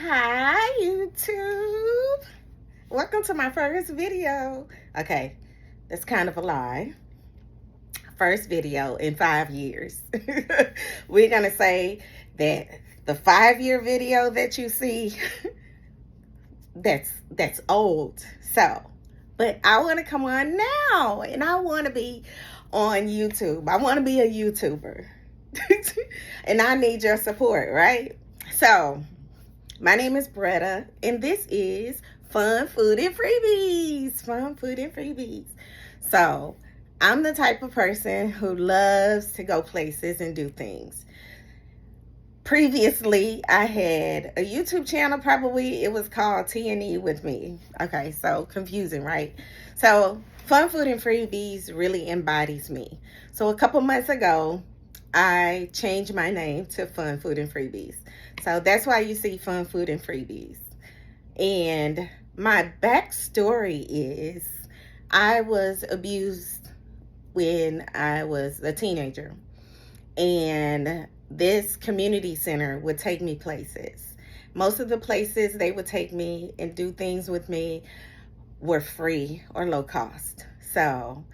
Hi, YouTube. Welcome to my first video. Okay, that's kind of a lie. First video in 5 years. We're going to say that the 5-year video that you see, that's old. So, but I want to come on now and I want to be on YouTube. I want to be a YouTuber. And I need your support, right? So, my name is Bretah, and this is Fun Food and Freebies. Fun Food and Freebies. So, I'm the type of person who loves to go places and do things. Previously, I had a YouTube channel, probably it was called T&E with me. Okay, so confusing, right? So, Fun Food and Freebies really embodies me. So, a couple months ago, I changed my name to Fun Food and Freebies. So that's why you see Fun Food and Freebies. And my backstory is I was abused when I was a teenager. And this community center would take me places. Most of the places they would take me and do things with me were free or low cost. So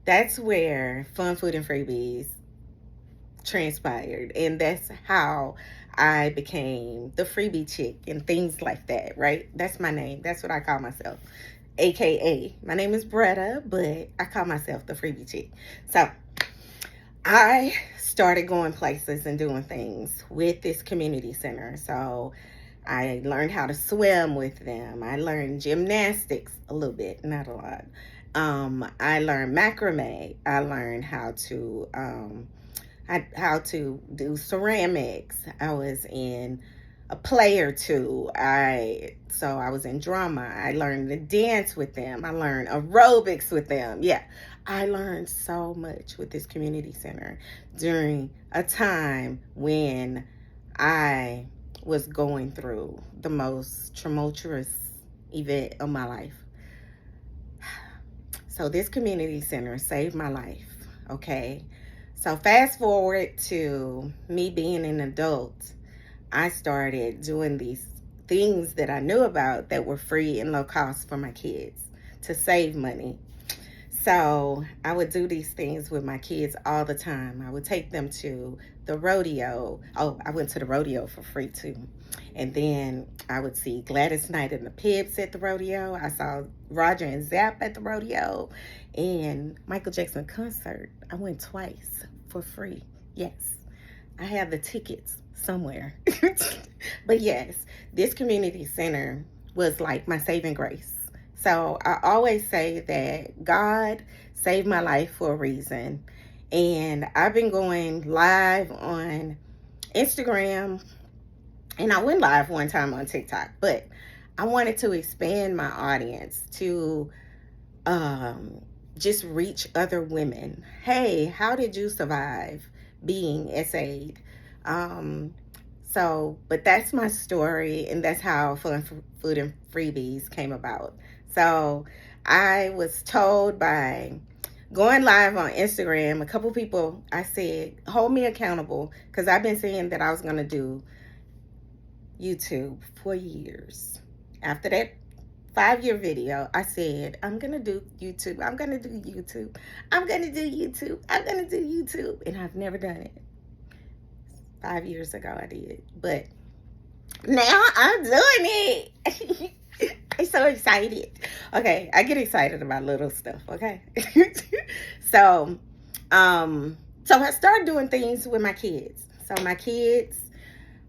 that's where Fun Food and Freebies transpired, and that's how I became the freebie chick and things like that, right? That's my name. That's what I call myself, aka my name is Bretah, but I call myself the freebie chick. So I started going places and doing things with this community center. So I learned how to swim with them. I learned gymnastics a little bit, not a lot. I learned macrame. I learned how to do ceramics. I was in a play or two. So I was in drama. I learned to dance with them. I learned aerobics with them. Yeah, I learned so much with this community center during a time when I was going through the most tumultuous event of my life. So this community center saved my life, okay? So fast forward to me being an adult, I started doing these things that I knew about that were free and low cost for my kids to save money. So I would do these things with my kids all the time. I would take them to the rodeo. Oh, I went to the rodeo for free too. And then I would see Gladys Knight and the Pips at the rodeo. I saw Roger and Zapp at the rodeo. And Michael Jackson concert, I went twice for free. Yes, I have the tickets somewhere. But yes, this community center was like my saving grace. So I always say that God saved my life for a reason. And I've been going live on Instagram, and I went live one time on TikTok, but I wanted to expand my audience to just reach other women. Hey, how did you survive being SA'd? But that's my story, and that's how Fun Food and Freebies came about. So I was told by going live on Instagram, a couple people, I said, hold me accountable, because I've been saying that I was going to do YouTube for years. After that 5-year video, I said, I'm going to do YouTube. I'm going to do YouTube. I'm going to do YouTube. I'm going to do YouTube. And I've never done it. 5 years ago, I did. But now I'm doing it. I'm so excited. Okay, I get excited about little stuff, okay? So I started doing things with my kids. So my kids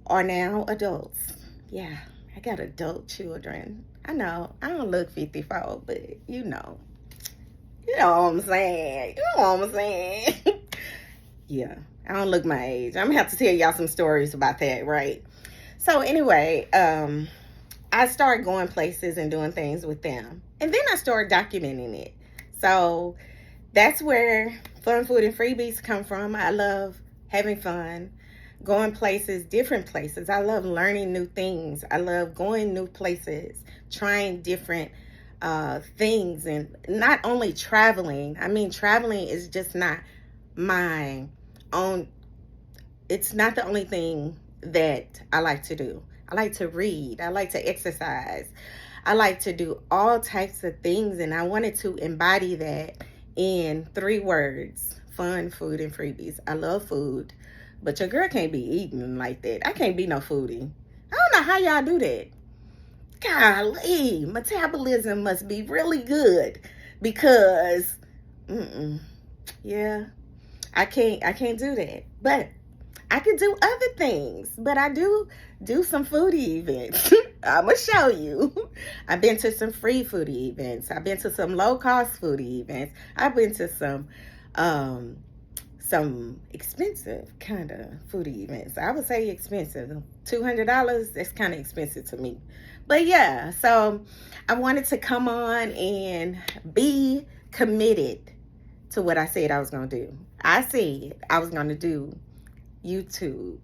are now adults. Yeah, I got adult children. I know, I don't look 54, but you know what I'm saying. You know what I'm saying. Yeah, I don't look my age. I'm gonna have to tell y'all some stories about that, right? So anyway, I started going places and doing things with them. And then I started documenting it. So that's where Fun Food and Freebies come from. I love having fun, going places, different places. I love learning new things. I love going new places, trying different things, and not only traveling. I mean, traveling is just not my own. It's not the only thing that I like to do. I like to read. I like to exercise. I like to do all types of things, and I wanted to embody that in 3 words: fun, food, and freebies. I love food, but your girl can't be eating like that. I can't be no foodie. I don't know how y'all do that. Golly, metabolism must be really good because, yeah, I can't do that. But I can do other things. But I do some foodie events. I'm gonna show you. I've been to some free foodie events. I've been to some low cost foodie events. I've been to some expensive kind of foodie events. I would say expensive. $200, that's kind of expensive to me. But yeah, so I wanted to come on and be committed to what I said I was going to do. I said I was going to do YouTube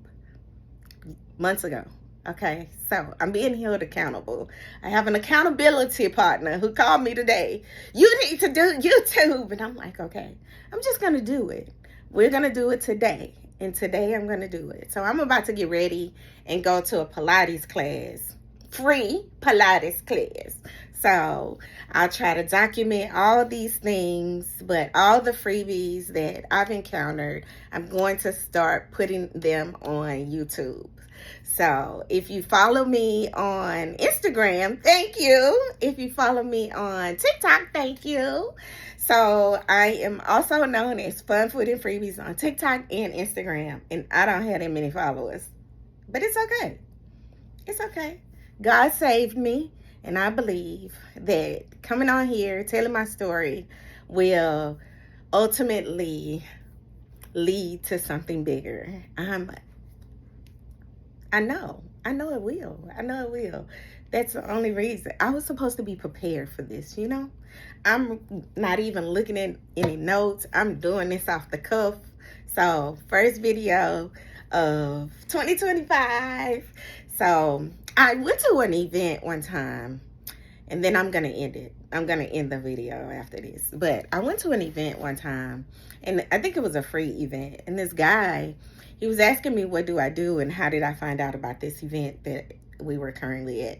months ago. Okay, so I'm being held accountable. I have an accountability partner who called me today. You need to do YouTube. And I'm like, okay, I'm just going to do it. We're going to do it today. And today I'm going to do it. So I'm about to get ready and go to a Pilates class. Free Pilates class. So I'll try to document all these things, but all the freebies that I've encountered, I'm going to start putting them on YouTube. So if you follow me on Instagram, thank you. If you follow me on TikTok, thank you. So I am also known as FunFoodFreebies on TikTok and Instagram, and I don't have that many followers, but it's okay. It's okay. God saved me, and I believe that coming on here, telling my story, will ultimately lead to something bigger. I know it will. I know it will. That's the only reason. I was supposed to be prepared for this, you know? I'm not even looking at any notes. I'm doing this off the cuff. So, first video of 2025. So, I went to an event one time, and then I'm going to end it. I'm going to end the video after this. But I went to an event one time, and I think it was a free event. And this guy, he was asking me, what do I do, and how did I find out about this event that we were currently at?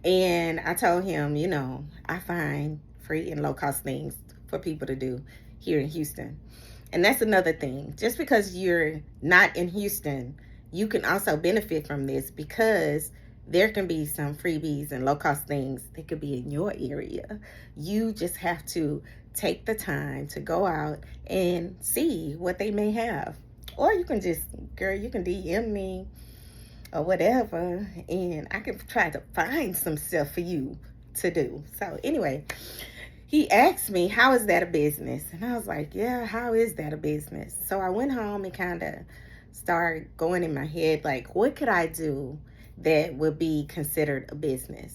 And I told him, you know, I find free and low-cost things for people to do here in Houston. And that's another thing. Just because you're not in Houston, you can also benefit from this, because there can be some freebies and low-cost things that could be in your area. You just have to take the time to go out and see what they may have. Or you can just, girl, you can DM me or whatever, and I can try to find some stuff for you to do. So anyway, he asked me, how is that a business? And I was like, yeah, how is that a business? So I went home and kind of started going in my head, like, what could I do that would be considered a business?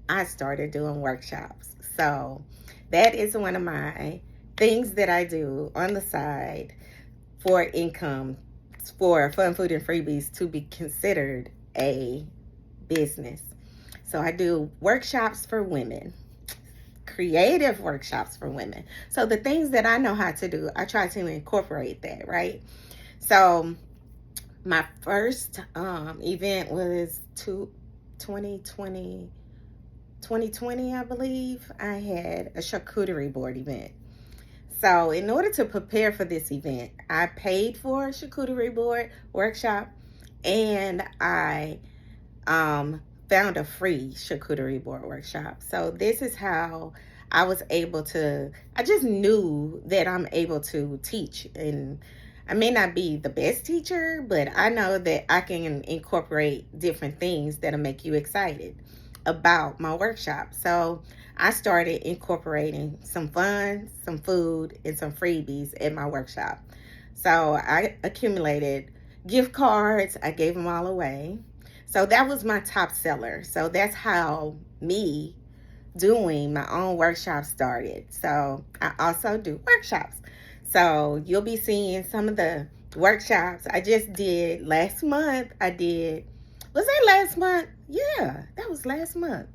I started doing workshops. So that is one of my things that I do on the side for income, for Fun Food and Freebies to be considered a business. So I do workshops for women, creative workshops for women. So the things that I know how to do, I try to incorporate that, right? So my first event was 2020, I believe. I had a charcuterie board event. So in order to prepare for this event, I paid for a charcuterie board workshop, and I found a free charcuterie board workshop. So this is how I was able to, I just knew that I'm able to teach. And I may not be the best teacher, but I know that I can incorporate different things that'll make you excited about my workshop. So I started incorporating some fun, some food, and some freebies at my workshop. So I accumulated gift cards. I gave them all away. So that was my top seller. So that's how me doing my own workshop started. So I also do workshops. So you'll be seeing some of the workshops I just did last month. Was that last month? Yeah, that was last month.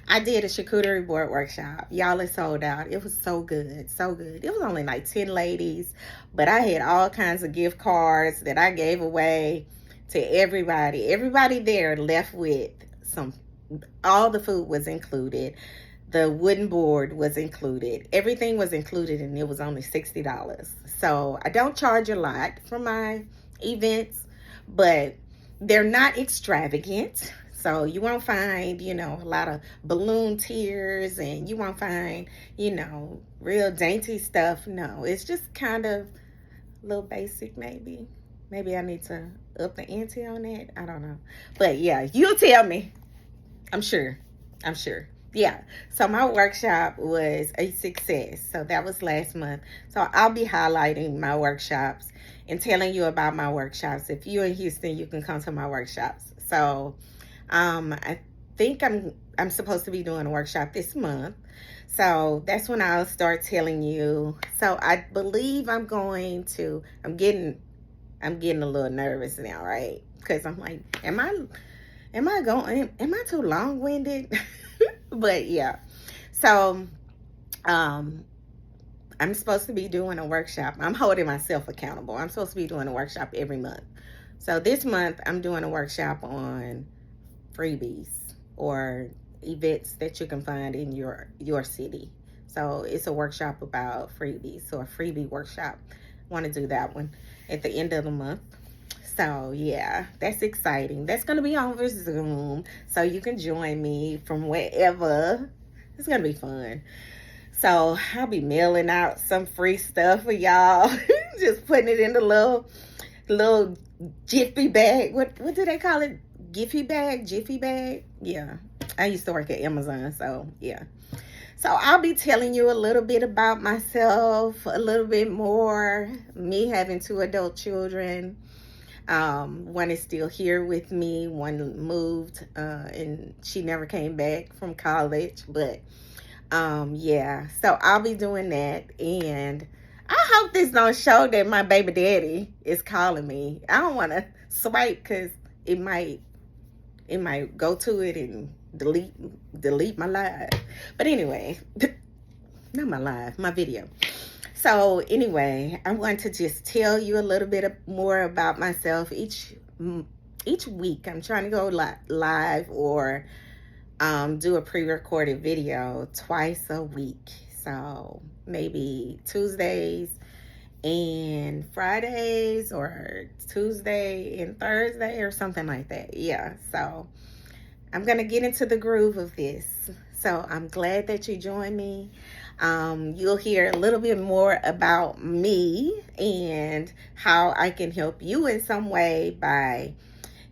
I did a charcuterie board workshop. Y'all, it sold out. It was so good, so good. It was only like 10 ladies, but I had all kinds of gift cards that I gave away to everybody. Everybody there left with all the food was included. The wooden board was included. Everything was included, and it was only $60. So I don't charge a lot for my events, but they're not extravagant. So you won't find, a lot of balloon tears, and you won't find, real dainty stuff. No, it's just kind of a little basic, maybe. Maybe I need to up the ante on that. I don't know. But yeah, you'll tell me. I'm sure. Yeah. So my workshop was a success. So that was last month. So I'll be highlighting my workshops and telling you about my workshops. If you're in Houston, you can come to my workshops. So I think I'm supposed to be doing a workshop this month. So that's when I'll start telling you. So I believe I'm getting a little nervous now, right? Because I'm like, am I too long-winded? But yeah. So I'm supposed to be doing a workshop. I'm holding myself accountable. I'm supposed to be doing a workshop every month. So this month I'm doing a workshop on freebies or events that you can find in your city. So it's a workshop about freebies. So a freebie workshop. Want to do that one at the end of the month. So yeah, that's exciting. That's going to be over Zoom, so you can join me from wherever. It's going to be fun. So I'll be mailing out some free stuff for y'all. Just putting it in the little jiffy bag. What do they call it? Jiffy bag? Yeah. I used to work at Amazon, so yeah. So I'll be telling you a little bit about myself, a little bit more. Me having 2 adult children. One is still here with me. One moved, and she never came back from college. But yeah, so I'll be doing that, and I hope this don't show that my baby daddy is calling me. I don't want to swipe because it might go to it and delete my live. But anyway, not my live, my video. So anyway, I want to just tell you a little bit more about myself each week. I'm trying to go live or do a pre-recorded video twice a week. So maybe Tuesdays and Fridays, or Tuesday and Thursday, or something like that. Yeah, so I'm going to get into the groove of this. So I'm glad that you joined me. You'll hear a little bit more about me and how I can help you in some way by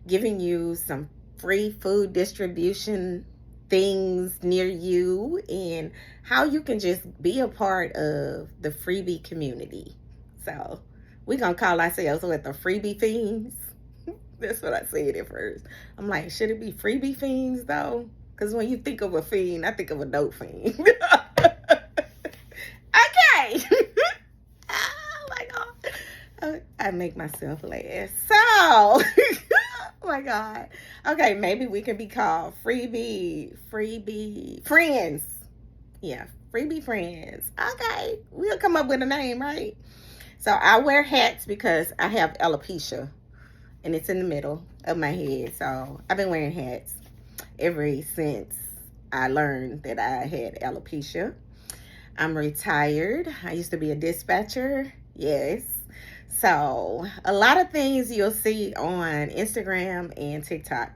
giving you some free food distribution things near you, and how you can just be a part of the freebie community. So we're going to call ourselves the freebie fiends. That's what I said at first. I'm like, should it be freebie fiends though? Because when you think of a fiend, I think of a dope fiend. Okay. Oh my God. I make myself laugh. So, oh my God. Okay, maybe we could be called freebie friends. Yeah, freebie friends. Okay, we'll come up with a name, right? So I wear hats because I have alopecia, and it's in the middle of my head. So I've been wearing hats ever since I learned that I had alopecia. I'm retired. I used to be a dispatcher. Yes. So a lot of things you'll see on Instagram and TikTok.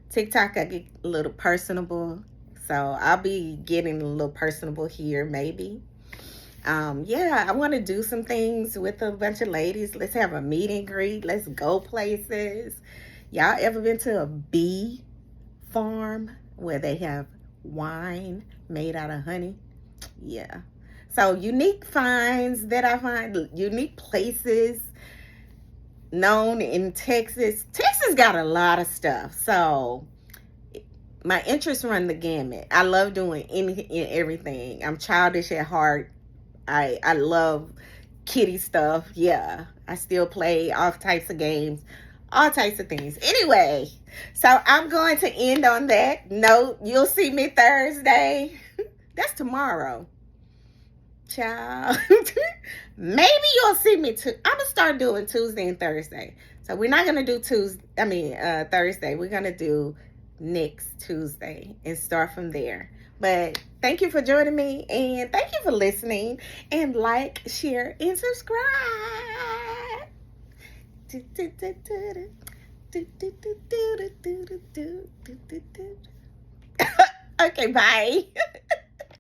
TikTok, I get a little personable. So I'll be getting a little personable here, maybe. Yeah, I want to do some things with a bunch of ladies. Let's have a meet and greet. Let's go places. Y'all ever been to a bee farm where they have wine made out of honey? Yeah. So unique finds that I find, unique places known in Texas. Texas got a lot of stuff. So my interests run the gamut. I love doing anything and everything. I'm childish at heart. I love kitty stuff. Yeah. I still play all types of games, all types of things. Anyway, so I'm going to end on that note. You'll see me Thursday. That's tomorrow. Child. Maybe you'll see me too. I'm going to start doing Tuesday and Thursday. So we're not going to do Thursday. We're going to do next Tuesday and start from there. But thank you for joining me, and thank you for listening, and like, share, and subscribe. Okay, bye.